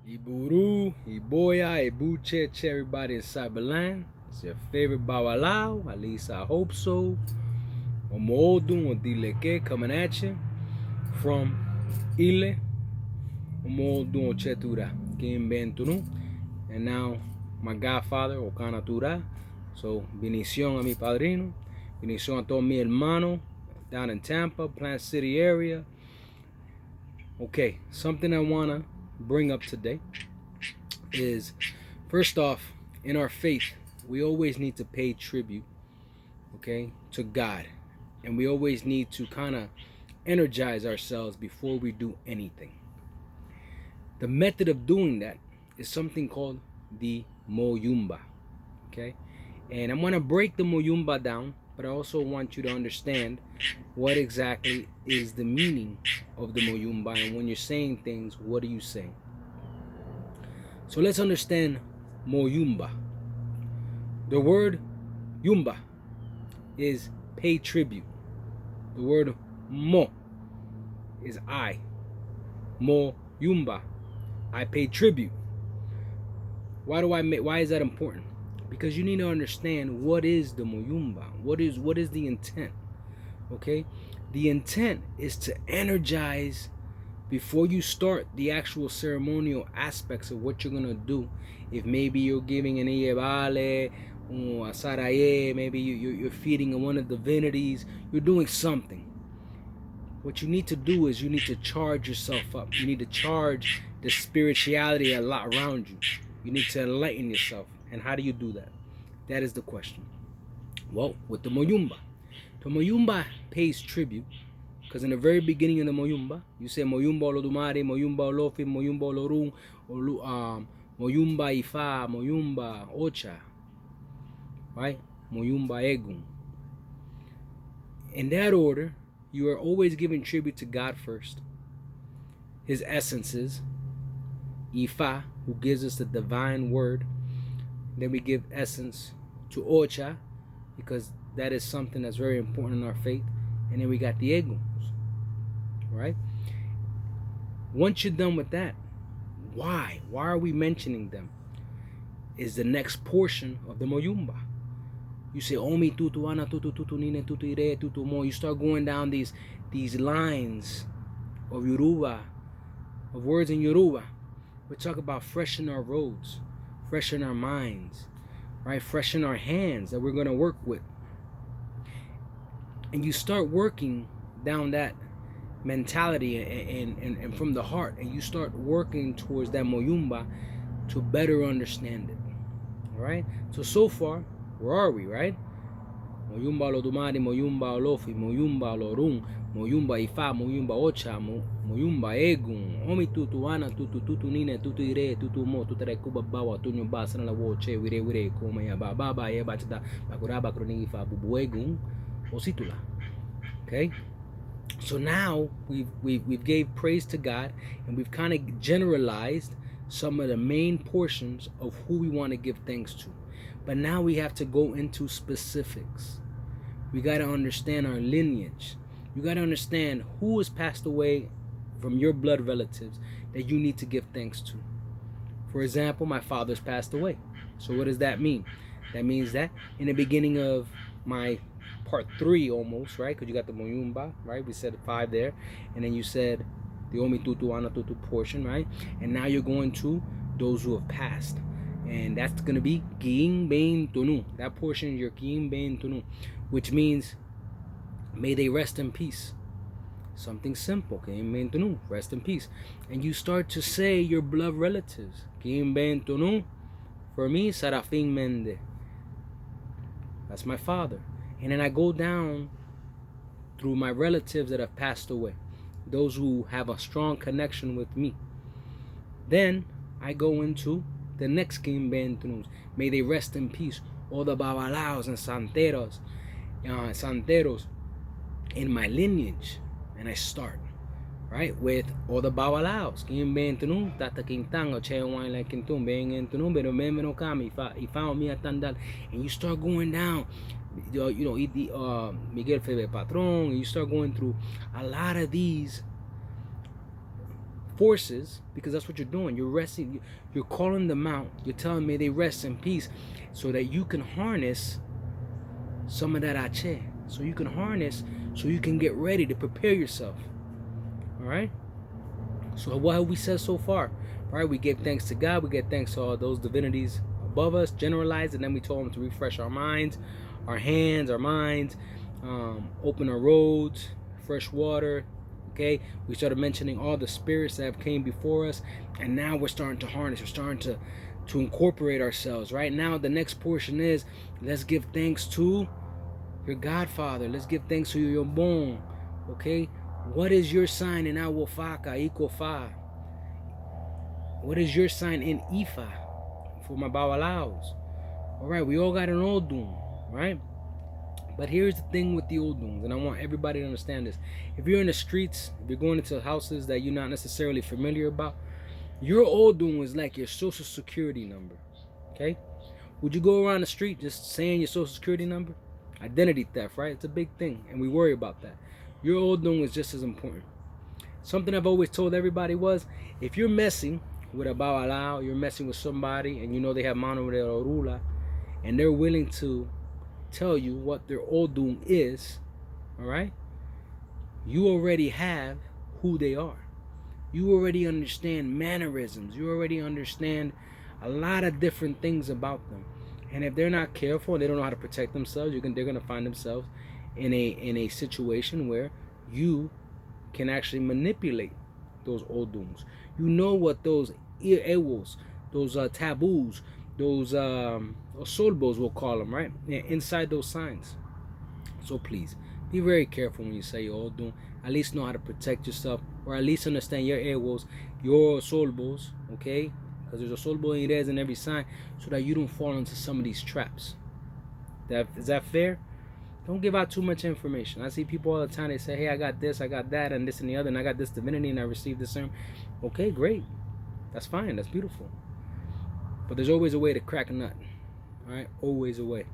Iburu, Iboya, Ibuche, everybody in Cyberland. It's your favorite Bawalao, at least I hope so. Omoodun or Dileke coming at you from Ile. Omoodun or Chetura, Kim Bentunu. And now my godfather, Okana Tura. So, bendición a mi padrino. Bendición a todo mi hermano down in Tampa, Plant City area. Okay, something I want to bring up today is, first off, in our faith, we always need to pay tribute, okay, to God. And we always need to kind of energize ourselves before we do anything. The method of doing that is something called the Mojuba, okay? And I'm going to break the Mojuba down, but I also want you to understand what exactly is the meaning of the Mojuba. And when you're saying things, what are you saying? So let's understand Mojuba. The word Yumba is pay tribute. The word Mo is I. Mo Yumba, I pay tribute. Why is that important? Because you need to understand what is the Moyumba. What is the intent? Okay? The intent is to energize before you start the actual ceremonial aspects of what you're gonna do. If maybe you're giving an Iyebale or a Saraye, maybe you're feeding one of the divinities, you're doing something. What you need to do is you need to charge yourself up. You need to charge the spirituality a lot around you. You need to enlighten yourself. And how do you do that? That is the question. Well, with the Moyumba. The Moyumba pays tribute, because in the very beginning of the Moyumba, you say Moyumba Olodumare, Moyumba Olofi, Moyumba Olorun, Moyumba Ifa, Moyumba Ocha, right? Moyumba Egun. In that order, you are always giving tribute to God first, His essences, Ifa, who gives us the divine word. Then we give essence to Ocha, because that is something that's very important in our faith. And then we got the Eguns, right? Once you're done with that, why are we mentioning them? Is the next portion of the Moyumba. You say Omi tutu ana tutu tutu nine tutu ire tutu mo. You start going down these lines of Yoruba, of words in Yoruba. We talk about freshen our roads, freshen our minds, right? Freshen our hands that we're going to work with. And you start working down that mentality and from the heart, and you start working towards that Moyumba to better understand it. All right? So far, where are we, right? Moyumba Olodumare, Moyumba Olofi, Moyumba Olorun, Moyumba Ifa, Moyumba Ocha, Moyumba Egun, Omi tutu ana tutu tutu nine tutu ire tutu mo tutere kuba bawa tunyo ba sana la woche wire koma ya baba ya bachda bakuraba kroni Ifa bubu Egun ositula. Okay? So now we've gave praise to God, and we've kind of generalized some of the main portions of who we want to give thanks to. But now we have to go into specifics. We got to understand our lineage. You got to understand who has passed away from your blood relatives that you need to give thanks to. For example, my father's passed away. So what does that mean? That means that in the beginning of my part 3 almost, right? Because you got the Moyumba, right? We said 5 there. And then you said the Omi Tutu Ana Tutu portion, right? And now you're going to those who have passed. And that's going to be Kiing Bein Tunu. That portion is your Kiing Bein Tunu, which means may they rest in peace. Something simple. Kiing Bein Tunu, rest in peace. And you start to say your blood relatives. Kiing Bein Tunu, for me, Sarafin Mende. That's my father. And then I go down through my relatives that have passed away, those who have a strong connection with me. Then I go into the next King Bentunus. May they rest in peace. All the Babalaos and Santeros in my lineage. And I start, right, with all the Babalaos. King Bentunu, Tata Quintango, Che Wine like Quintum, Bang and Tunum, but remember no Kami, he found me at Tandal. And you start going down. Miguel Febe Patron, and you start going through a lot of these forces, because that's what you're doing. You're resting. You're calling them out. You're telling me they rest in peace, so that you can harness some of that ache. So you can harness, so you can get ready to prepare yourself. All right. So what have we said so far? All right, we give thanks to God. We give thanks to all those divinities above us, generalized, and then we told them to refresh our minds, our hands, our minds, open our roads, fresh water. Okay, we started mentioning all the spirits that have came before us, and now we're starting to harness. We're starting to incorporate ourselves. Right now, the next portion is, let's give thanks to your Godfather. Let's give thanks to your Yombon. Okay, what is your sign in Awofaka, Ikofa? What is your sign in Ifa for my Bawalaos? All right, we all got an Odun, right? But here's the thing with the Oduns, and I want everybody to understand this. If you're in the streets, if you're going into houses that you're not necessarily familiar about, your Odun is like your social security number, okay? Would you go around the street just saying your social security number? Identity theft, right? It's a big thing, and we worry about that. Your Odun is just as important. Something I've always told everybody was, if you're messing with a Bawalao, you're messing with somebody, and you know they have Mano de Orula, and they're willing to tell you what their Odun is, all right? You already have who they are. You already understand mannerisms. You already understand a lot of different things about them. And if they're not careful and they don't know how to protect themselves, they're going to find themselves in a situation where you can actually manipulate those Oduns. You know what those ewos, those taboos, those solbos, we'll call them, right? Inside those signs. So please, be very careful when you say your Odun. At least know how to protect yourself, or at least understand your ewos, your solbos, okay? Because there's a solbo in every sign, so that you don't fall into some of these traps. Is that fair? Don't give out too much information. I see people all the time, they say, hey, I got this, I got that, and this and the other, and I got this divinity, and I received this sermon. Okay, great. That's fine. That's beautiful. But there's always a way to crack a nut. All right? Always a way.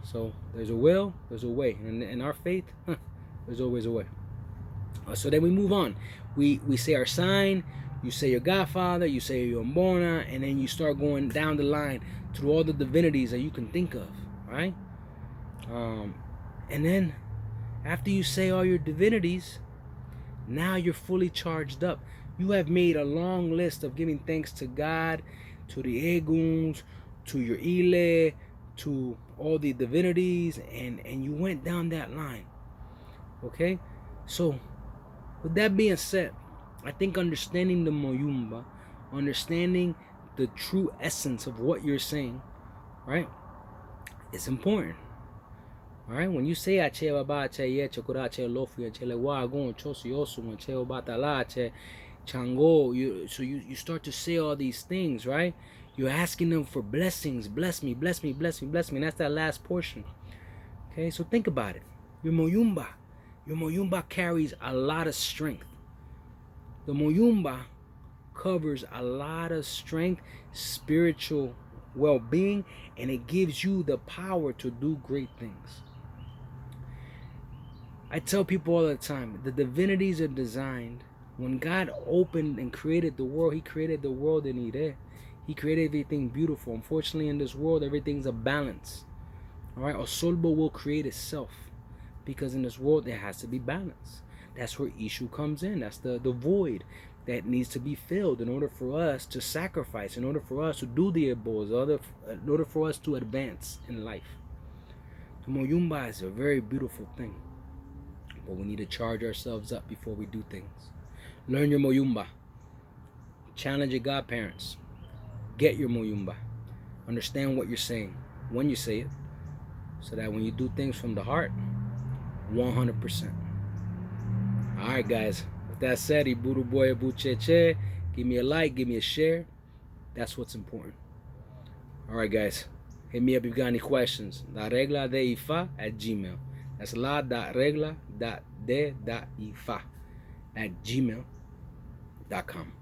So there's a will, there's a way. And in our faith, there's always a way. So then we move on. We say our sign, you say your Godfather, you say your Mbona, and then you start going down the line through all the divinities that you can think of, right? And then after you say all your divinities, now you're fully charged up. You have made a long list of giving thanks to God, to the Eguns, to your Ile, to all the divinities, and you went down that line. Okay? So, with that being said, I think understanding the Moyumba, understanding the true essence of what you're saying, right, it's important. All right, when you say ache baba ache ye chokura ache lofu ache lewa gon chosi osu ache obatala ache chango, you start to say all these things, right? You're asking them for blessings. Bless me, bless me, bless me, bless me. And that's that last portion. Okay, so think about it. Your Moyumba carries a lot of strength. The Moyumba covers a lot of strength, spiritual well-being, and it gives you the power to do great things. I tell people all the time, the divinities are designed. When God opened and created the world, He created the world in Ire. He created everything beautiful. Unfortunately, in this world, everything's a balance. All right, Osolbo will create itself, because in this world there has to be balance. That's where Ishu comes in. That's the void that needs to be filled in order for us to sacrifice, in order for us to do the ebos, in order for us to advance in life. The Moyumba is a very beautiful thing, but we need to charge ourselves up before we do things. Learn your Moyumba. Challenge your godparents. Get your Moyumba. Understand what you're saying when you say it, so that when you do things from the heart, 100%. Alright guys, with that said, Iburu Boy Bucheche, give me a like, give me a share. That's what's important. Alright guys, hit me up if you got any questions. La Regla de Ifa at Gmail. That's la.regla.de.ifa at gmail.com.